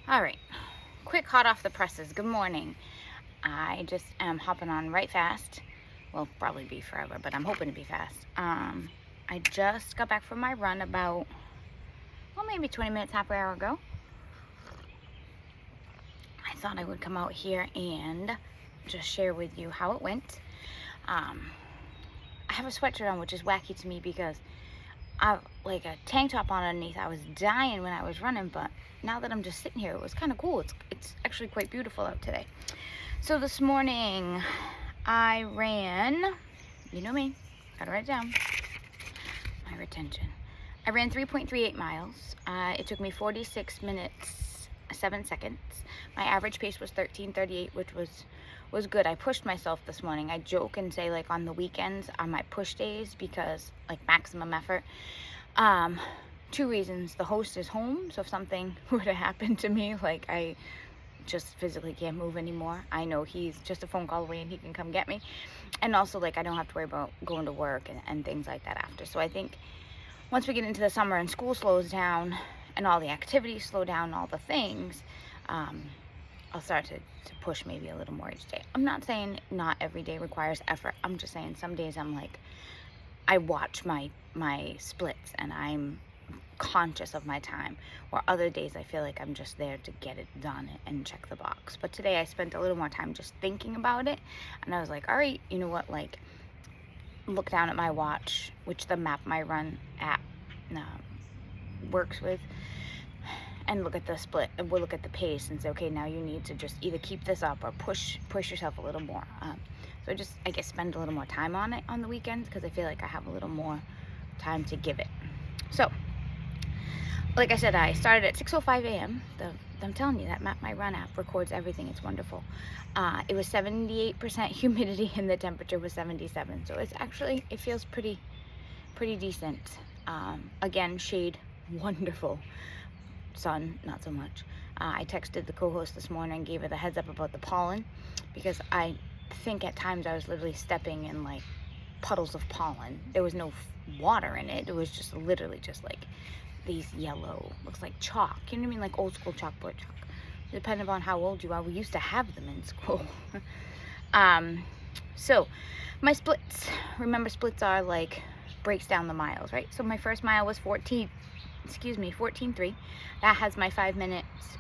All right, quick hot off the presses. Good morning. I just am hopping on right fast. Well, probably be forever, but I'm hoping to be fast. I just got back from my run about, well, maybe 20 minutes, half an hour ago. I thought I would come out here and just share with you how it went. I have a sweatshirt on, which is wacky to me because I like a tank top on underneath. I was dying when I was running, but now that I'm just sitting here, it was kind of cool. It's actually quite beautiful out today. So this morning I ran, you know me, gotta write it down, my retention. I ran 3.38 miles. It took me 46 minutes, 7 seconds. My average pace was 13:38, which was good. I pushed myself this morning. I joke and say like on the weekends are my push days because like maximum effort. Two reasons. The host is home, so if something were to happen to me, like I just physically can't move anymore, I know he's just a phone call away and he can come get me. And also like I don't have to worry about going to work and things like that after. So I think once we get into the summer and school slows down and all the activities slow down, all the things, I'll start to push maybe a little more each day. I'm not saying not every day requires effort. I'm just saying some days I'm like, I watch my splits and I'm conscious of my time, or other days I feel like I'm just there to get it done and check the box. But today I spent a little more time just thinking about it, and I was like, all right, you know what, like look down at my watch, which the Map My Run app works with, and look at the split, and we'll look at the pace and say, okay, now you need to just either keep this up or push yourself a little more. So I guess spend a little more time on it on the weekends because I feel like I have a little more time to give it. So like I said, I started at 6:05 a.m. I'm telling you, that Map My Run app records everything. It's wonderful. It was 78% humidity and the temperature was 77. So it feels pretty decent. Again, shade, wonderful. Sun, not so much. I texted the co-host this morning, gave her the heads up about the pollen, because I think at times I was literally stepping in like puddles of pollen. There was no water in it. It was just literally just like these yellow, looks like chalk. You know what I mean? Like old school chalkboard chalk. Depending on how old you are, we used to have them in school. So my splits, remember splits are like breaks down the miles, right? So my first mile was 14:3. That has my 5 minutes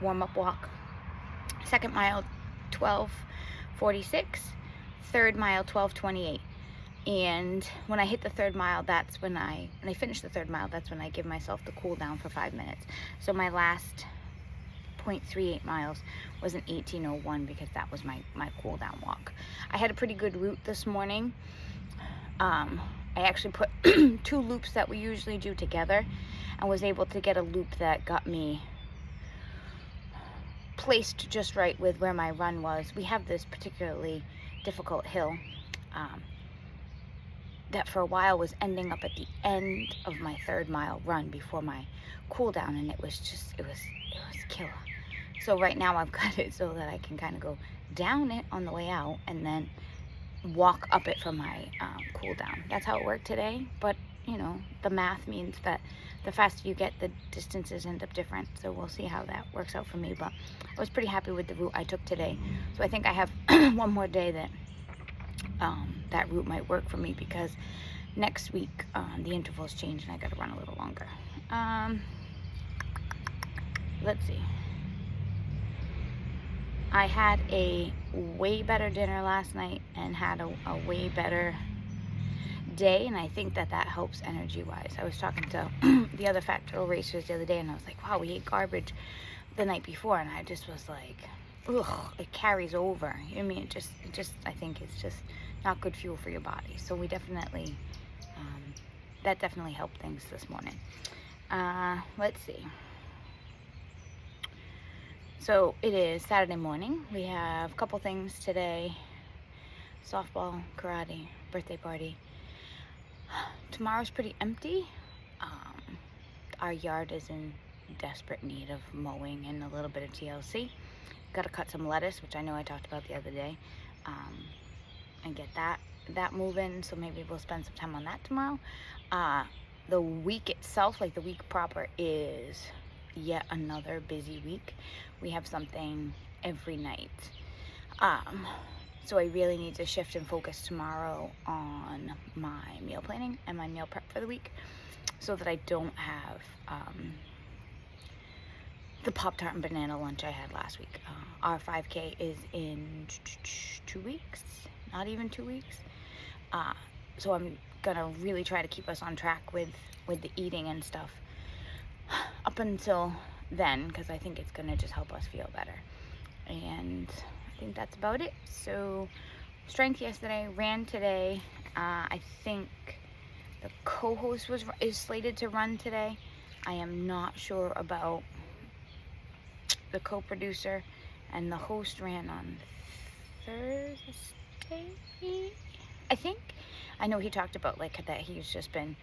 warm-up walk. Second mile 12:46. Third mile 12:28. And when I hit the third mile, and I finished the third mile, that's when I give myself the cool down for 5 minutes. So my last 0.38 miles was an 18:01 because that was my cool down walk. I had a pretty good route this morning. I actually put 2 loops that we usually do together and was able to get a loop that got me placed just right with where my run was. We have this particularly difficult hill that for a while was ending up at the end of my 3rd mile run before my cool down, and it was killer. So right now I've got it so that I can kind of go down it on the way out and then walk up it for my cool down. That's how it worked today, but you know, the math means that the faster you get, the distances end up different. So we'll see how that works out for me, but I was pretty happy with the route I took today. So I think I have one more day that that route might work for me, because next week the intervals change and I got to run a little longer. Let's see. I had a way better dinner last night and had a way better day, and I think that helps energy wise. I was talking to the other Fat Turtle racers the other day, and I was like, wow, we ate garbage the night before, and I just was like, ugh, it carries over. You know what I mean? It just I think it's just not good fuel for your body. So we definitely that definitely helped things this morning. Let's see. So it is Saturday morning. We have a couple things today: softball, karate, birthday party. Tomorrow's pretty empty. Our yard is in desperate need of mowing and a little bit of TLC. Got to cut some lettuce, which I know I talked about the other day, and get that moving. So maybe we'll spend some time on that tomorrow. The week itself, like the week proper, is yet another busy week. We have something every night. So I really need to shift and focus tomorrow on my meal planning and my meal prep for the week so that I don't have the Pop-Tart and banana lunch I had last week. Our 5K is in 2 weeks, not even 2 weeks. So I'm gonna really try to keep us on track with the eating and stuff up until then, because I think it's gonna just help us feel better. And I think that's about it. So strength yesterday, ran today. I think the co-host is slated to run today. I am not sure about the co-producer, and the host ran on Thursday, I think. I know he talked about like that he's just been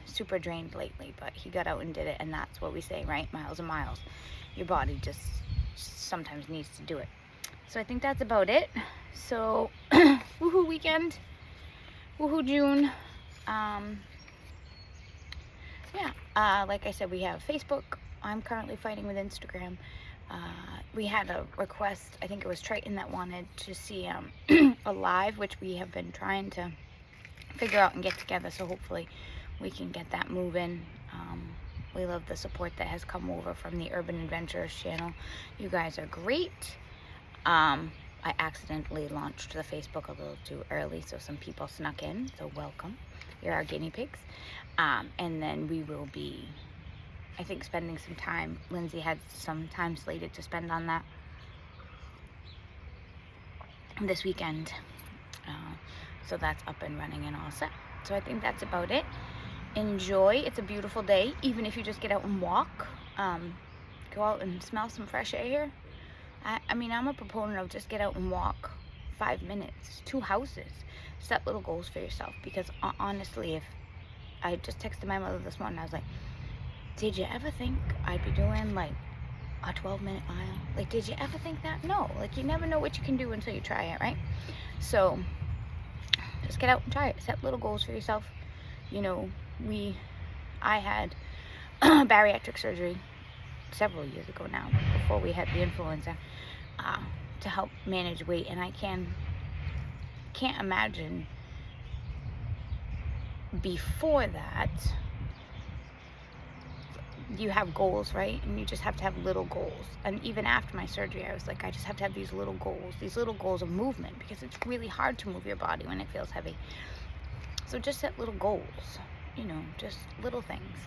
super drained lately, but he got out and did it, and that's what we say, right? Miles and miles. Your body just sometimes needs to do it. So I think that's about it. So woohoo weekend, woohoo June. Like I said, we have Facebook. I'm currently fighting with Instagram. We had a request, I think it was Triton, that wanted to see a live, which we have been trying to figure out and get together, so hopefully we can get that moving. We love the support that has come over from the Urban Adventurers channel. You guys are great. I accidentally launched the Facebook a little too early, so some people snuck in, so welcome. You're our guinea pigs. And then we will be, I think, spending some time. Lindsay had some time slated to spend on that this weekend. So that's up and running and all set. So I think that's about it. Enjoy. It's a beautiful day, even if you just get out and walk. Go out and smell some fresh air here. I mean, I'm a proponent of just get out and walk 5 minutes, 2 houses. Set little goals for yourself, because honestly, if I just texted my mother this morning, I was like, did you ever think I'd be doing like a 12-minute mile? Like, did you ever think that? No. Like, you never know what you can do until you try it, right? So just get out and try it. Set little goals for yourself. You know, I had bariatric surgery several years ago now, before we had the influenza, to help manage weight, and I can't imagine before that. You have goals, right? And you just have to have little goals. And even after my surgery, I was like, I just have to have these little goals of movement, because it's really hard to move your body when it feels heavy. So just set little goals, you know, just little things.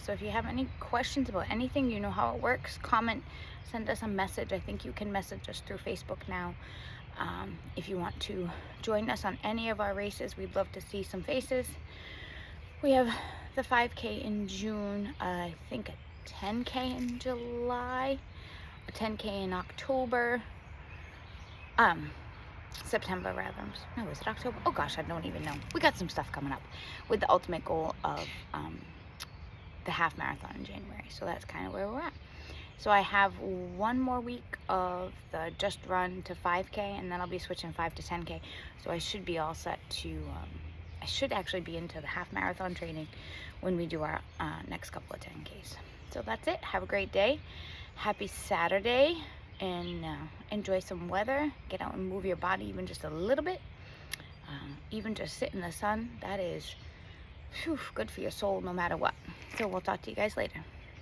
So if you have any questions about anything, you know how it works, comment, send us a message. I think you can message us through Facebook now. If you want to join us on any of our races, we'd love to see some faces. We have the 5K in June, I think a 10K in July, a 10K in October, September rather. No, is it October? Oh gosh, I don't even know. We got some stuff coming up with the ultimate goal of the half marathon in January. So that's kind of where we're at. So I have 1 more week of the just run to 5K, and then I'll be switching 5 to 10K. So I should be all set to, I should actually be into the half marathon training when we do our next couple of 10Ks. So that's it. Have a great day. Happy Saturday, and enjoy some weather. Get out and move your body even just a little bit. Even just sit in the sun. That is good for your soul no matter what. So we'll talk to you guys later.